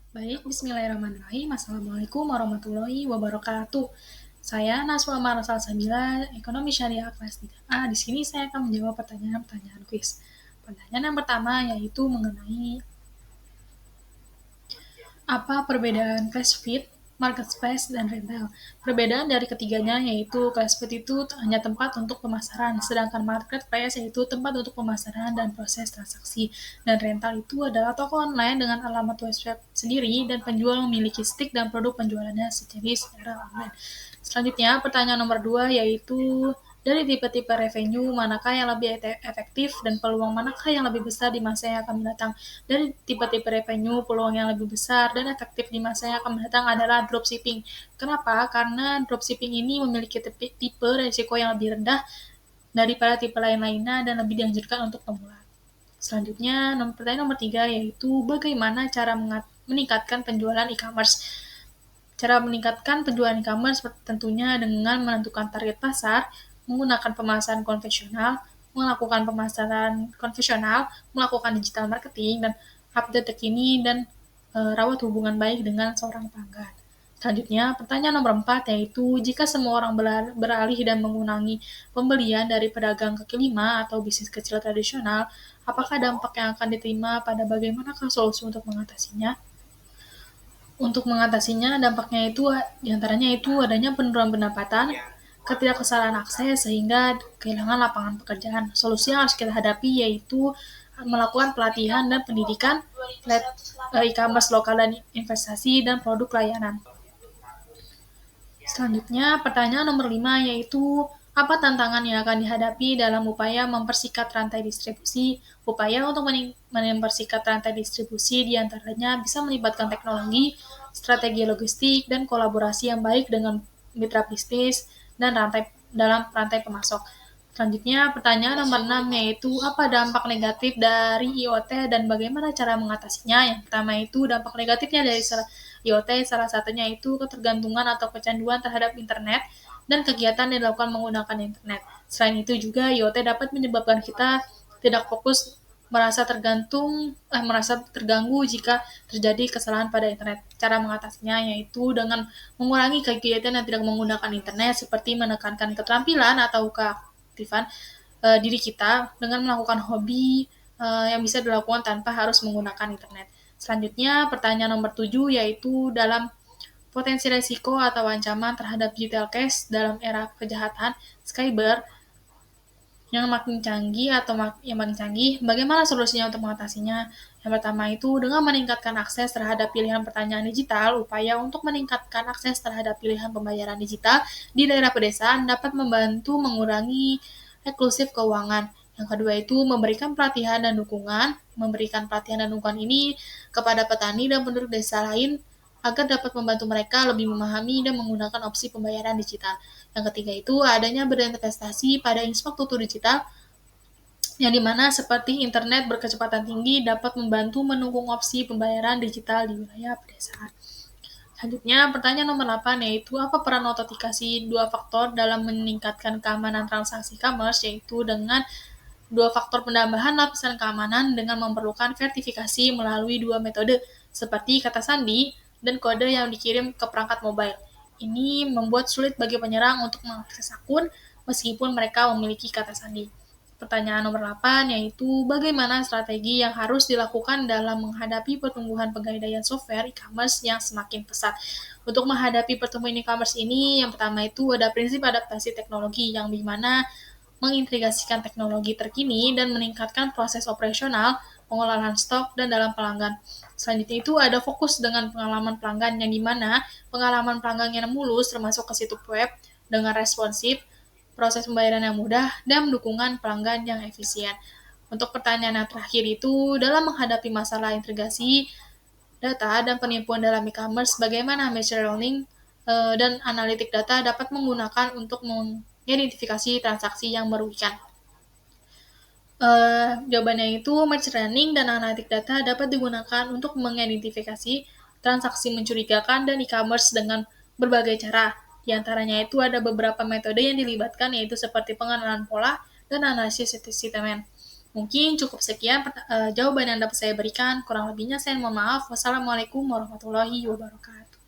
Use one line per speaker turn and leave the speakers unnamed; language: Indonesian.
Baik, bismillahirrahmanirrahim. Assalamualaikum warahmatullahi wabarakatuh. Saya Naswa Marasal Sabila, Ekonomi Syariah kelas 3A. Di sini saya akan menjawab pertanyaan-pertanyaan kuis. Pertanyaan yang pertama yaitu mengenai apa perbedaan classified, marketplace, dan retail. Perbedaan dari ketiganya yaitu classified itu hanya tempat untuk pemasaran, sedangkan marketplace yaitu tempat untuk pemasaran dan proses transaksi. Dan rental itu adalah toko online dengan alamat website sendiri dan penjual memiliki stick dan produk penjualannya secara online. Selanjutnya, pertanyaan nomor 2 yaitu dari tipe-tipe revenue, manakah yang lebih efektif dan peluang manakah yang lebih besar di masa yang akan mendatang? Dari tipe-tipe revenue, peluang yang lebih besar dan efektif di masa yang akan mendatang adalah dropshipping. Kenapa? Karena dropshipping ini memiliki tipe risiko yang lebih rendah daripada tipe lain-lainnya dan lebih dianjurkan untuk pemula. Selanjutnya, pertanyaan nomor 3 yaitu bagaimana cara meningkatkan penjualan e-commerce. Cara meningkatkan penjualan e-commerce tentunya dengan menentukan target pasar, menggunakan pemasaran konvensional, melakukan digital marketing, dan update terkini dan rawat hubungan baik dengan seorang pelanggan. Selanjutnya, pertanyaan nomor 4 yaitu jika semua orang beralih dan mengurangi pembelian dari pedagang kaki lima atau bisnis kecil tradisional, apakah dampak yang akan diterima pada bagaimanakah solusi untuk mengatasinya? Untuk mengatasinya, dampaknya itu diantaranya itu adanya penurunan pendapatan, ketidakkesalaan akses sehingga kehilangan lapangan pekerjaan. Solusi yang harus kita hadapi yaitu melakukan pelatihan dan pendidikan, e-commerce lokal dan investasi dan produk layanan. Selanjutnya, pertanyaan nomor 5 yaitu apa tantangan yang akan dihadapi dalam upaya mempersikat rantai distribusi? Upaya untuk mempersikat rantai distribusi diantaranya bisa melibatkan teknologi, strategi logistik, dan kolaborasi yang baik dengan mitra bisnis dan dalam rantai pemasok. Selanjutnya, pertanyaan nomor 6 yaitu apa dampak negatif dari IoT dan bagaimana cara mengatasinya? Yang pertama itu dampak negatifnya dari IoT salah satunya itu ketergantungan atau kecanduan terhadap internet dan kegiatan yang dilakukan menggunakan internet. Selain itu juga IoT dapat menyebabkan kita tidak fokus merasa terganggu jika terjadi kesalahan pada internet. Cara mengatasinya yaitu dengan mengurangi kegiatan yang tidak menggunakan internet seperti menekankan keterampilan atau keaktifan diri kita dengan melakukan hobi yang bisa dilakukan tanpa harus menggunakan internet. Selanjutnya, pertanyaan nomor 7 yaitu dalam potensi resiko atau ancaman terhadap digital cash dalam era kejahatan cyber yang makin canggih, bagaimana solusinya untuk mengatasinya? Yang pertama itu dengan meningkatkan akses terhadap pilihan pertanyaan digital, upaya untuk meningkatkan akses terhadap pilihan pembayaran digital di daerah pedesaan dapat membantu mengurangi eksklusif keuangan. Yang kedua itu memberikan pelatihan dan dukungan ini kepada petani dan penduduk desa lain agar dapat membantu mereka lebih memahami dan menggunakan opsi pembayaran digital. Yang ketiga itu adanya berinvestasi pada infrastruktur digital yang dimana seperti internet berkecepatan tinggi dapat membantu mendukung opsi pembayaran digital di wilayah pedesaan. Selanjutnya, pertanyaan nomor 8 yaitu apa peran autentikasi dua faktor dalam meningkatkan keamanan transaksi e-commerce, yaitu dengan dua faktor penambahan lapisan keamanan dengan memerlukan verifikasi melalui dua metode seperti kata sandi dan kode yang dikirim ke perangkat mobile. Ini membuat sulit bagi penyerang untuk mengakses akun meskipun mereka memiliki kata sandi. Pertanyaan nomor 8 yaitu bagaimana strategi yang harus dilakukan dalam menghadapi pertumbuhan pegadaian software e-commerce yang semakin pesat. Untuk menghadapi pertumbuhan e-commerce ini, yang pertama itu ada prinsip adaptasi teknologi yang dimana mengintegrasikan teknologi terkini dan meningkatkan proses operasional, pengolahan stok, dan dalam pelanggan. Selanjutnya itu ada fokus dengan pengalaman pelanggan yang dimana pengalaman pelanggan yang mulus termasuk ke situs web dengan responsif, proses pembayaran yang mudah, dan dukungan pelanggan yang efisien. Untuk pertanyaan yang terakhir itu, dalam menghadapi masalah integrasi data dan penipuan dalam e-commerce, bagaimana machine learning dan analitik data dapat menggunakan untuk mengidentifikasi transaksi yang merugikan. Jawabannya itu machine learning dan analitik data dapat digunakan untuk mengidentifikasi transaksi mencurigakan dan e-commerce dengan berbagai cara. Di antaranya itu ada beberapa metode yang dilibatkan yaitu seperti pengenalan pola dan analisis sentimen. Mungkin cukup sekian jawaban yang dapat saya berikan. Kurang lebihnya saya mohon maaf. Wassalamualaikum warahmatullahi wabarakatuh.